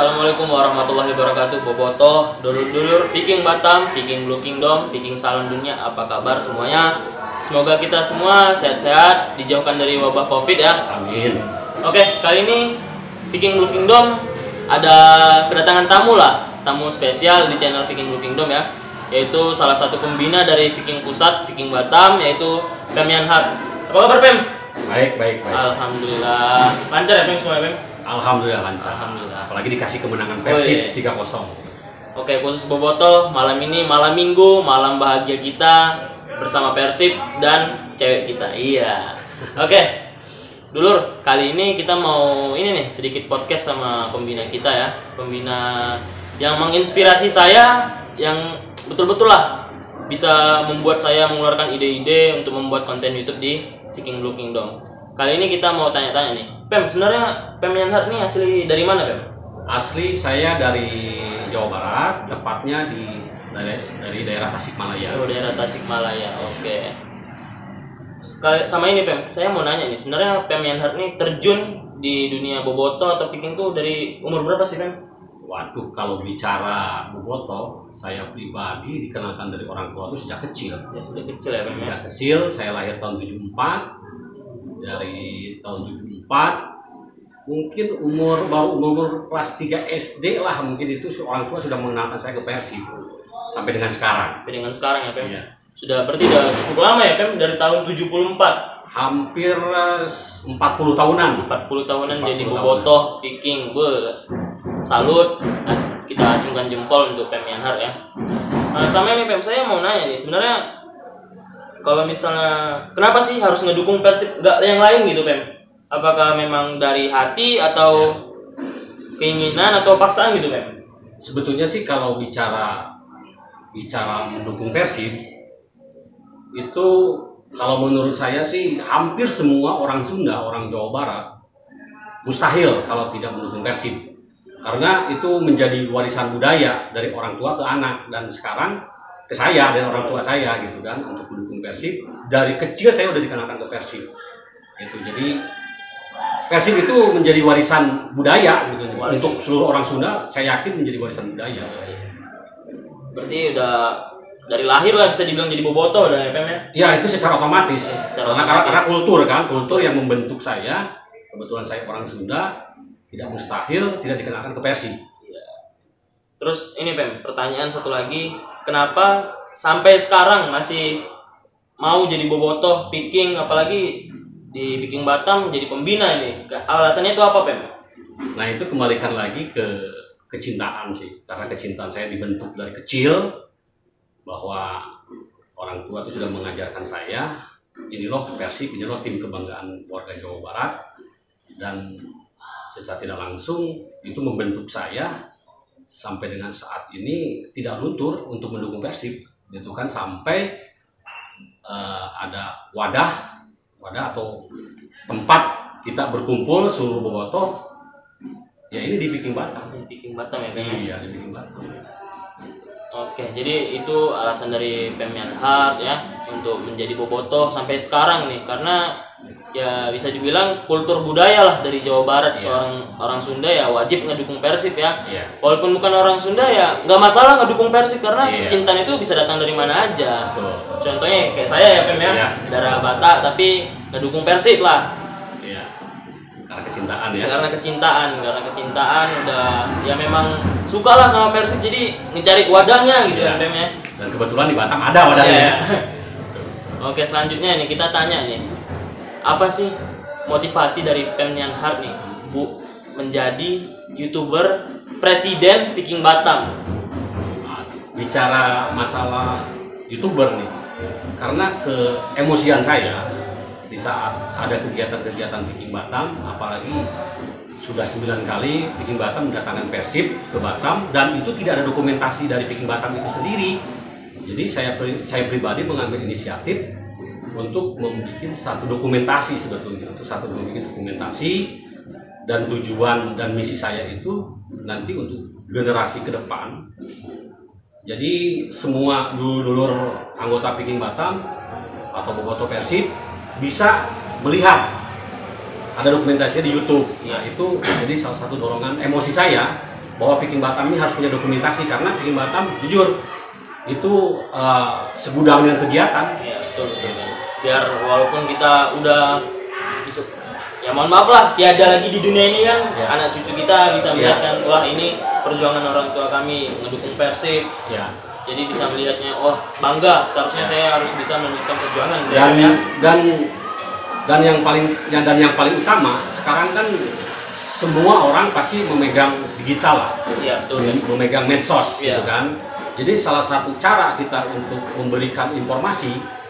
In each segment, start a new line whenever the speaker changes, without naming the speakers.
Assalamualaikum warahmatullahi wabarakatuh. Bobotoh, dulur-dulur, Viking Batam, Viking Blue Kingdom, Viking Salam Dunia, apa kabar semuanya? Semoga kita semua sehat-sehat, dijauhkan dari wabah Covid ya.
Amin.
Oke, kali ini Viking Blue Kingdom ada kedatangan tamu lah, tamu spesial di channel Viking Blue Kingdom ya, yaitu salah satu pembina dari Viking Pusat, Viking Batam, yaitu Pem Yanhar. Apa kabar Pem?
Baik.
Alhamdulillah. Lancar ya Pem semua Pem?
Alhamdulillah lancar.
Alhamdulillah.
Apalagi dikasih kemenangan Persib 3-0.
Oke, khusus Bobotoh, malam ini malam Minggu, malam bahagia kita bersama Persib dan cewek kita. Iya. Oke. Dulur, kali ini kita mau ini nih sedikit podcast sama pembina kita ya. Pembina yang menginspirasi saya, yang betul-betul lah bisa membuat saya mengeluarkan ide-ide untuk membuat konten YouTube di Viking Blue Kingdom. Kali ini kita mau tanya-tanya nih, Pem, sebenarnya Pem Yanhar ini asli dari mana Pem?
Asli saya dari Jawa Barat, tepatnya dari daerah Tasikmalaya.
Oh, daerah Tasikmalaya. Oke. Sama ini Pem, saya mau nanya nih, sebenarnya Pem Yanhar ini terjun di dunia bobotoh atau Viking tuh dari umur berapa sih Pem?
Waduh, kalau bicara bobotoh, saya pribadi dikenalkan dari orang tua itu sejak kecil.
Ya, sejak kecil ya Pem.
Sejak kecil, saya lahir tahun 74. Dari tahun 74 mungkin umur kelas 3 SD lah, mungkin itu orang tua sudah mengenalkan saya ke Persib sampai dengan sekarang.
Sampai dengan sekarang ya Pem.
Iya.
Sudah berarti udah cukup lama ya Pem, dari tahun 74.
Hampir 40 tahunan.
40 tahunan
40
jadi
tahunan.
bobotoh Viking. Salut. Kita acungkan jempol untuk Pem Yanhar ya. Nah, sama ini Pem, saya mau nanya nih, sebenarnya kalau misalnya kenapa sih harus ngedukung Persib, nggak yang lain gitu Pem? Apakah memang dari hati atau keinginan atau paksaan gitu Pem?
Sebetulnya sih kalau bicara mendukung Persib itu, kalau menurut saya sih hampir semua orang Sunda, orang Jawa Barat mustahil kalau tidak mendukung Persib, karena itu menjadi warisan budaya dari orang tua ke anak, dan sekarang ke saya dan orang tua saya gitu kan, untuk mendukung Persib. Dari kecil saya udah dikenalkan ke Persib gitu. Jadi Persib itu menjadi warisan budaya gitu. Untuk seluruh orang Sunda, saya yakin menjadi warisan budaya.
Berarti udah dari lahir lah bisa dibilang jadi bobotoh udah ya Pem ya?
Ya, itu secara otomatis. Karena kultur yang membentuk saya. Kebetulan saya orang Sunda, tidak mustahil tidak dikenalkan ke Persib.
Ya. Terus ini Pem, pertanyaan satu lagi, kenapa sampai sekarang masih mau jadi bobotoh Viking, apalagi di Viking Batam jadi pembina ini? Alasannya itu apa Pem?
Nah, itu kembalikan lagi ke kecintaan sih. Karena kecintaan saya dibentuk dari kecil, bahwa orang tua itu sudah mengajarkan saya, ini loh Persib, ini loh tim kebanggaan warga Jawa Barat. Dan secara tidak langsung itu membentuk saya sampai dengan saat ini tidak luntur untuk mendukung Persib. Itu kan sampai ada wadah atau tempat kita berkumpul seluruh bobotoh, ya ini di Viking Batam.
Di Viking Batam ya Pem?
Iya, di Viking Batam.
Oke, jadi itu alasan dari Pem Yanhar ya untuk menjadi bobotoh sampai sekarang nih, karena ya bisa dibilang kultur budaya lah dari Jawa Barat. Seorang orang Sunda ya wajib ngedukung Persib ya. Walaupun bukan orang Sunda ya nggak masalah ngedukung Persib, karena kecintaan itu bisa datang dari mana aja.
Betul.
Contohnya kayak saya ya Pem ya, darah Batak tapi ngedukung Persib lah.
Iya. Karena kecintaan ya.
Karena kecintaan udah ya memang suka lah sama Persib, jadi ngecari wadahnya gitu ya Pem ya.
Dan kebetulan di Batam ada wadahnya ya.
Oke, selanjutnya nih kita tanya nih, apa sih motivasi dari Pem Yanhar nih Bu menjadi YouTuber presiden Viking Batam?
Bicara masalah YouTuber nih, karena keemosian saya di saat ada kegiatan-kegiatan Viking Batam, apalagi sudah 9 kali Viking Batam mendatangkan Persib ke Batam, dan itu tidak ada dokumentasi dari Viking Batam itu sendiri. Jadi saya pribadi mengambil inisiatif untuk membuat satu dokumentasi sebetulnya, dan tujuan dan misi saya itu nanti untuk generasi ke depan. Jadi semua dulur anggota Viking Batam atau bobotoh Persib bisa melihat ada dokumentasinya di YouTube. Nah, itu jadi salah satu dorongan emosi saya bahwa Viking Batam ini harus punya dokumentasi, karena Viking Batam jujur itu segudang dengan kegiatan.
Iya, betul. Biar walaupun kita udah bisa, ya mohon maaf lah, tiada lagi di dunia ini kan,
ya.
Anak cucu kita bisa melihatkan, wah ini perjuangan orang tua kami mendukung Persib.
Ya.
Jadi bisa melihatnya, wah bangga, seharusnya saya harus bisa melanjutkan perjuangan.
Dan yang paling utama sekarang kan semua orang pasti memegang digital lah.
Iya, betul.
Memegang medsos
Iya.
gitu kan. Jadi salah satu cara kita untuk memberikan informasi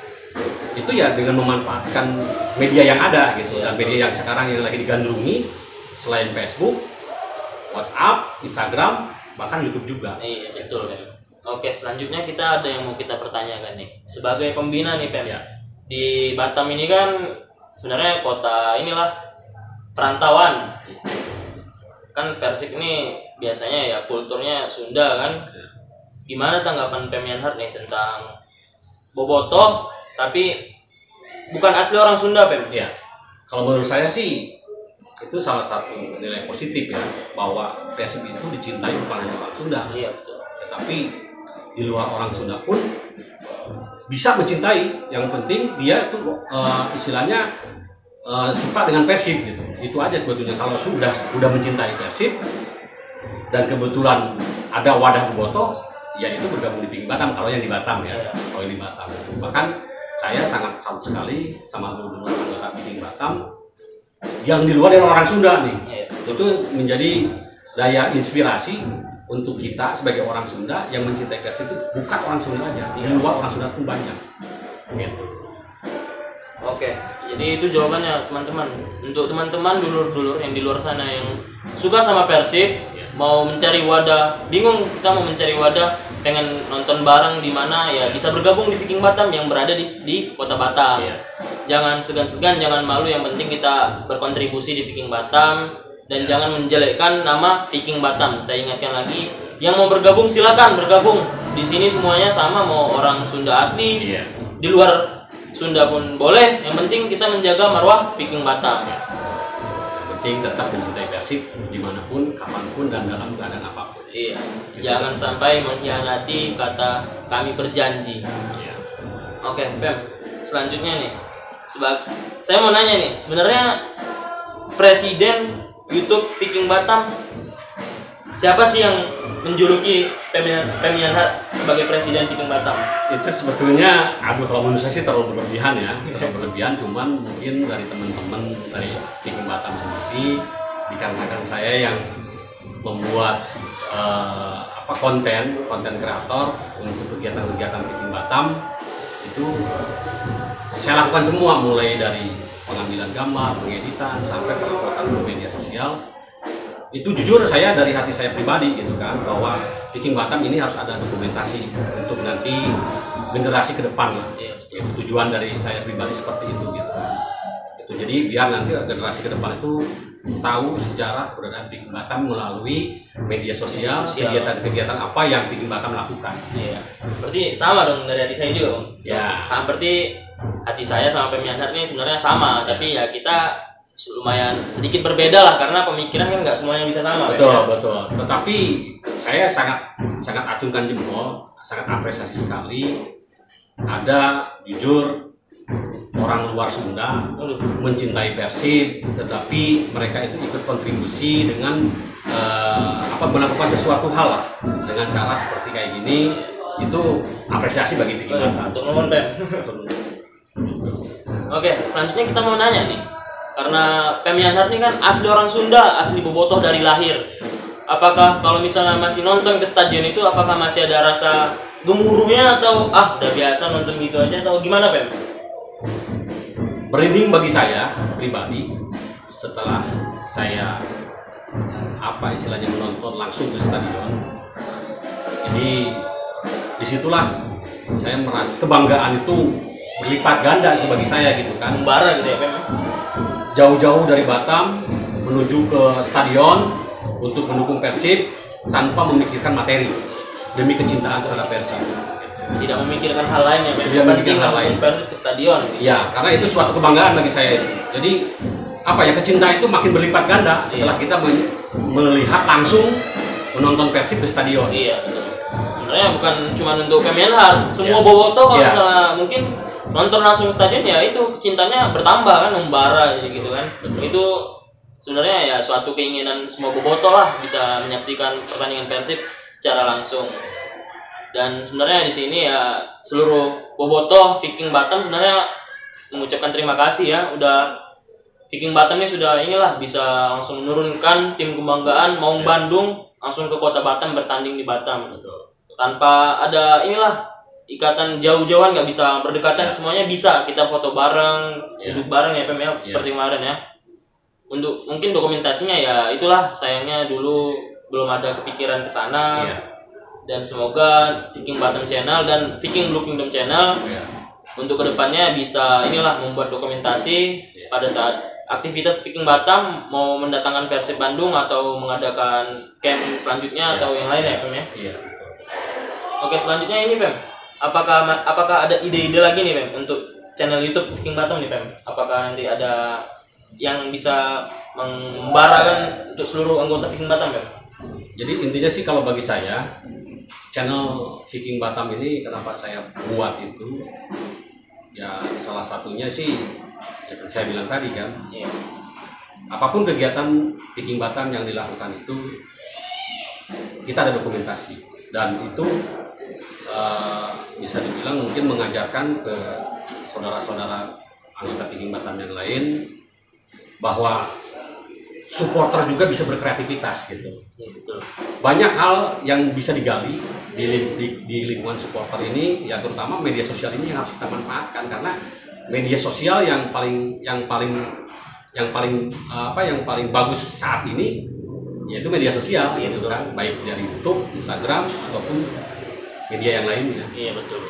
itu ya dengan memanfaatkan media yang ada gitu.
Iya,
Dan media yang sekarang yang lagi digandrungi selain Facebook, WhatsApp, Instagram, bahkan YouTube juga.
Iya, betul kan. Oke, selanjutnya kita ada yang mau kita pertanyakan nih. Sebagai pembina nih Pem,
Ya.
di Batam ini kan sebenarnya kota inilah perantauan. Kan Persik ini biasanya ya kulturnya Sunda kan. Gimana tanggapan Pem Yanhart nih tentang Bobotoh tapi bukan asli orang Sunda, Pem?
Ya. Kalau menurut saya sih itu salah satu nilai positif ya, bahwa Persib itu dicintai bukan hanya orang Sunda.
Iya, betul.
Tetapi di luar orang Sunda pun bisa mencintai. Yang penting dia itu istilahnya suka dengan Persib gitu. Itu aja sebetulnya. Kalau sudah mencintai Persib dan kebetulan ada wadah Bobotoh, ya itu bergabung di Viking Batam. Kalau yang di Batam ya, kalau yang di Batam. Bahkan saya sangat salut sekali sama dulu anggota Viking Batam yang di luar dari orang Sunda nih. Itu menjadi daya inspirasi untuk kita sebagai orang Sunda yang mencintai Persib itu bukan orang Sunda aja, di luar orang Sunda pun banyak. Gitu.
Oke, jadi itu jawabannya teman-teman. Untuk teman-teman dulur-dulur yang di luar sana yang suka sama Persib, mau mencari wadah, bingung kita mau mencari wadah, pengen nonton bareng di mana, ya bisa bergabung di Viking Batam yang berada di Kota Batam. Jangan segan-segan, jangan malu, yang penting kita berkontribusi di Viking Batam dan jangan menjelekkan nama Viking Batam. Saya ingatkan lagi, yang mau bergabung silakan bergabung. Di sini semuanya sama, mau orang Sunda asli, di luar Sunda pun boleh, yang penting kita menjaga marwah Viking Batam.
Yang penting tetap mencintai Persib dimanapun, kapanpun, dan dalam keadaan apapun.
Iya, jangan sampai mengkhianati kata kami berjanji. Oke, Pem, selanjutnya nih, saya mau nanya nih, sebenarnya presiden YouTube Viking Batam siapa sih yang menjuluki Pem Yanhart sebagai presiden Viking Batam?
Itu sebetulnya, kalau menurut saya sih terlalu berlebihan ya, terlalu berlebihan. Cuman mungkin dari teman-teman dari Viking Batam sendiri, dikarenakan saya yang membuat konten kreator untuk kegiatan-kegiatan Viking Batam, itu saya lakukan semua, mulai dari pengambilan gambar, pengeditan, sampai penguploadan ke media sosial. Itu jujur saya dari hati saya pribadi gitu kan, bahwa Viking Batam ini harus ada dokumentasi untuk nanti generasi ke depan lah. Itu tujuan dari saya pribadi seperti itu gitu. Itu jadi biar nanti generasi ke depan itu tahu sejarah keberadaan Viking Batam melalui media sosial. Kegiatan-kegiatan apa yang Viking Batam lakukan.
Iya. Berarti sama dong dari hati saya juga, Om.
Ya.
Seperti hati saya sama Pem Yanhart ini sebenarnya sama, tapi ya kita lumayan sedikit berbeda lah, karena pemikiran kan nggak semuanya bisa sama.
Betul. Tetapi saya sangat acungkan jempol, sangat apresiasi sekali ada jujur orang luar Sunda mencintai Persib, tetapi mereka itu ikut kontribusi dengan melakukan sesuatu hal lah dengan cara seperti kayak gini. Itu apresiasi bagi Viking Batam.
Oke, selanjutnya kita mau nanya nih, karena Pem Yanhart ini kan asli orang Sunda, asli Bobotoh dari lahir. Apakah kalau misalnya masih nonton ke stadion itu, apakah masih ada rasa gemuruhnya, atau udah biasa nonton gitu aja, atau gimana, Pem?
Merinding bagi saya pribadi setelah saya istilahnya menonton langsung ke stadion. Jadi disitulah saya merasa kebanggaan itu berlipat ganda itu bagi saya gitu kan.
Membara gitu ya, Pem?
Jauh-jauh dari Batam menuju ke stadion untuk mendukung Persib tanpa memikirkan materi, demi kecintaan terhadap Persib.
Tidak memikirkan hal lain ya,
tidak memikirkan hal lain.
Persib ke stadion.
Ya, karena itu suatu kebanggaan bagi saya. Jadi kecintaan itu makin berlipat ganda setelah kita melihat langsung menonton Persib di stadion.
Iya betul. Sebenarnya bukan cuma untuk Kemenhar, semua bobotoh kalau misalnya mungkin nonton langsung ke stadion ya itu cintanya bertambah kan, membara gitu kan.
Betul.
Itu sebenarnya ya suatu keinginan semua bobotoh lah bisa menyaksikan pertandingan Persib secara langsung. Dan sebenarnya di sini ya seluruh bobotoh Viking Batam sebenarnya mengucapkan terima kasih ya, udah Viking Batam ini sudah inilah bisa langsung menurunkan tim kebanggaan Maung Bandung langsung ke kota Batam bertanding di Batam.
Betul.
Tanpa ada inilah ikatan jauh-jauhan, nggak bisa berdekatan, semuanya bisa kita foto bareng, duduk bareng ya Pem ya, seperti kemarin ya. Untuk mungkin dokumentasinya ya itulah sayangnya dulu belum ada kepikiran ke sana. Dan semoga Viking Batam Channel dan Viking Blue Kingdom Channel untuk kedepannya bisa inilah membuat dokumentasi pada saat aktivitas Viking Batam mau mendatangkan Persib Bandung atau mengadakan camp selanjutnya atau yang lain ya Pem ya.
Iya, betul.
Oke, selanjutnya ini Pem. Apakah ada ide-ide lagi nih Pem untuk channel YouTube Viking Batam nih Pem? Apakah nanti ada yang bisa membarakan untuk seluruh anggota Viking Batam Pem?
Jadi intinya sih kalau bagi saya channel Viking Batam ini kenapa saya buat itu ya salah satunya sih seperti saya bilang tadi kan, apapun kegiatan Viking Batam yang dilakukan itu kita ada dokumentasi dan itu bisa dibilang mungkin mengajarkan ke saudara-saudara anggota Viking Batam yang lain bahwa supporter juga bisa berkreativitas gitu. Banyak hal yang bisa digali di lingkungan supporter ini, ya terutama media sosial ini yang harus kita manfaatkan karena media sosial yang paling bagus saat ini yaitu media sosial gitu kan, baik dari YouTube, Instagram ataupun media yang lainnya.
Iya betul.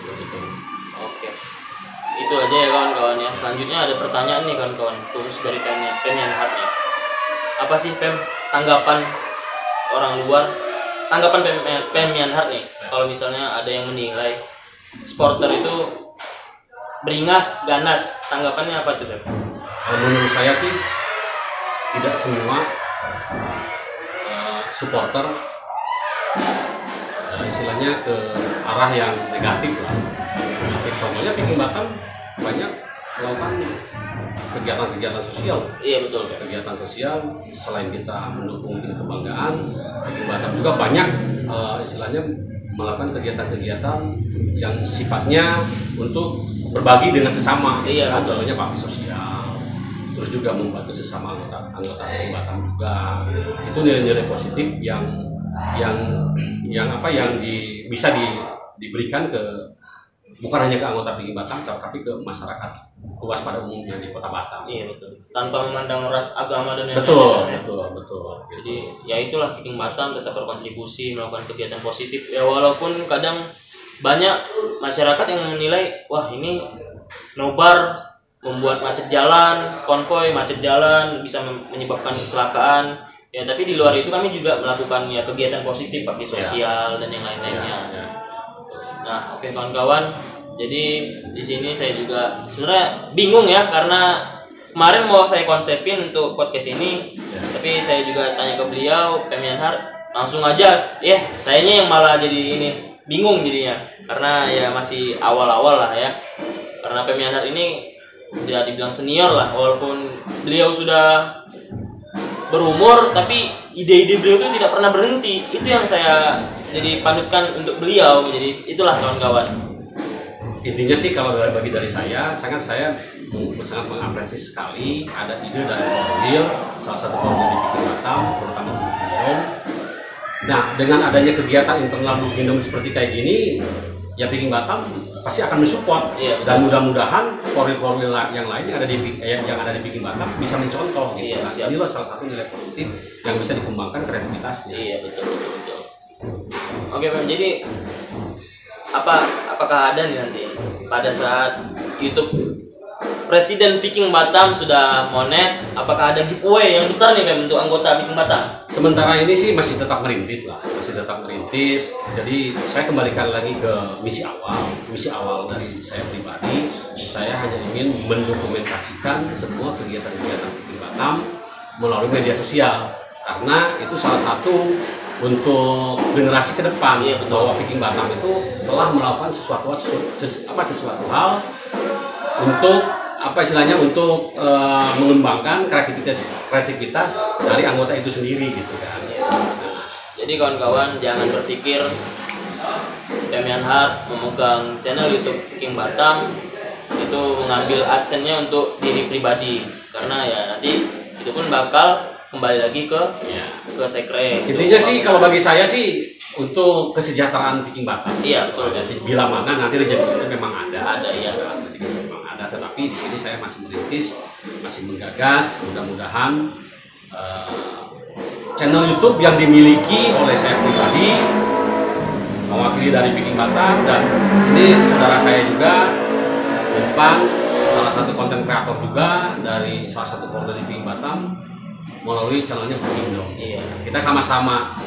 Oke. Itu aja ya kawan-kawan ya. Selanjutnya ada pertanyaan nih kawan-kawan khusus dari Pemian Hart nih. Apa sih Pem tanggapan orang luar, tanggapan Pemian Hart nih kalau misalnya ada yang menilai supporter itu beringas, ganas, tanggapannya apa tuh Pem?
Kalau menurut saya sih tidak semua supporter istilahnya ke arah yang negatif lah. Contohnya Viking Batam banyak melakukan kegiatan-kegiatan sosial.
Iya betul.
Kegiatan sosial selain kita mendukung tim kebanggaan, Viking Batam juga banyak istilahnya melakukan kegiatan-kegiatan yang sifatnya untuk berbagi dengan sesama.
Iya,
contohnya bakti sosial. Terus juga membantu sesama anggota Viking Batam juga. Itu nilai-nilai positif yang bisa diberikan ke bukan hanya ke anggota Viking Batam tapi ke masyarakat luas pada umumnya di Kota Batam.
Iya betul. Tanpa memandang ras, agama dan lain-lain.
Betul.
Jadi ya itulah Viking Batam tetap berkontribusi melakukan kegiatan positif. Ya walaupun kadang banyak masyarakat yang menilai wah ini nobar membuat macet jalan, konvoy macet jalan bisa menyebabkan kecelakaan. Ya tapi di luar itu kami juga melakukan ya kegiatan positif bakti sosial dan yang lain-lainnya. Nah, oke kawan-kawan. Jadi di sini saya juga sebenarnya bingung ya karena kemarin mau saya konsepin untuk podcast ini, tapi saya juga tanya ke beliau, Pemian Hart, langsung aja, sayanya yang malah jadi ini bingung jadinya karena ya masih awal-awal lah ya. Karena Pemian Hart ini tidak dibilang senior lah, walaupun beliau sudah berumur, tapi ide-ide beliau itu tidak pernah berhenti. Itu yang saya jadi panutkan untuk beliau. Jadi itulah kawan-kawan.
Intinya sih kalau bagi dari saya sangat mengapresiasi sekali ada ide dari Formil, salah satu Formil di Viking Batam, terutama Blue Kingdom. Nah, dengan adanya kegiatan internal Blue Kingdom seperti kayak gini, ya Viking Batam pasti akan mensupport. Dan mudah-mudahan Formil yang lain yang ada di Viking Batam bisa mencontoh gitu. Inilah salah satu nilai positif yang bisa dikembangkan kreativitasnya.
Iya, betul. Oke, Pem, jadi apakah ada nih nanti pada saat YouTube Presiden Viking Batam sudah monet, apakah ada giveaway yang besar nih Pem untuk anggota Viking Batam?
Sementara ini sih masih tetap merintis. Jadi saya kembalikan lagi ke misi awal dari saya pribadi. Saya hanya ingin mendokumentasikan semua kegiatan-kegiatan Viking Batam melalui media sosial karena itu salah satu untuk generasi ke depan,
Iya, betul.
bahwa Viking Batam itu telah melakukan sesuatu hal untuk apa istilahnya, untuk mengembangkan kreativitas dari anggota itu sendiri gitu kan.
Jadi kawan-kawan jangan berpikir Damian Hart memegang channel YouTube Viking Batam itu mengambil adsense-nya untuk diri pribadi, karena ya nanti itu pun bakal kembali lagi ke sekre.
Intinya sih kalau bagi saya sih untuk kesejahteraan Viking Batam.
Iya, betul.
Ya sih, bila mana nanti rezeki itu memang ada.
Ada, iya.
Rezeki itu memang ada, tetapi di sini saya masih merintis, masih menggagas. Mudah-mudahan channel YouTube yang dimiliki oleh saya pribadi, mewakili dari Viking Batam, dan ini saudara saya juga Irfan, salah satu konten kreator juga dari salah satu keluarga di Viking Batam, melalui channelnya Viking Dom.
Iya.
Kita sama-sama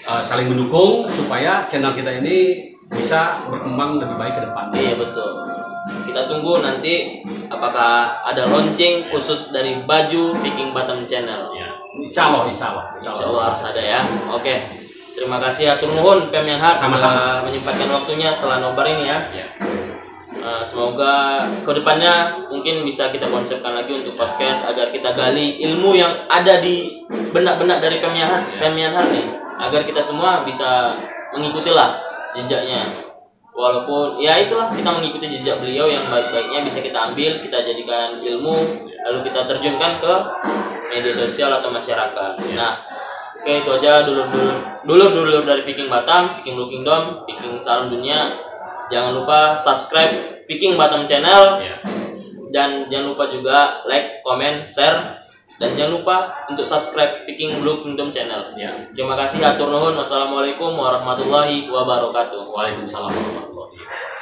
saling mendukung supaya channel kita ini bisa berkembang lebih baik ke depan.
Iya, betul. Kita tunggu nanti apakah ada launching khusus dari baju Viking Batam channel.
Ya. Insya Allah
harus ada ya. Oke. Terima kasih atur nuhun Damian Hart
Sama-sama.
telah menyempatkan waktunya setelah nobar ini ya.
Ya.
Semoga kedepannya mungkin bisa kita konsepkan lagi untuk podcast agar kita gali ilmu yang ada di benak-benak dari Damian Hart nih, agar kita semua bisa mengikutilah jejaknya. Walaupun ya itulah, kita mengikuti jejak beliau yang baik-baiknya bisa kita ambil, kita jadikan ilmu, lalu kita terjunkan ke media sosial atau masyarakat. Nah, oke, itu aja dulur dari Viking Batam, Viking Looking Dom, Viking Salam Dunia. Jangan lupa subscribe Viking Batam channel, dan jangan lupa juga like, comment, share, dan jangan lupa untuk subscribe Viking Blue Kingdom channel. Terima kasih, atur nuhun. Wassalamualaikum warahmatullahi wabarakatuh.
Waalaikumsalam warahmatullahi wabarakatuh.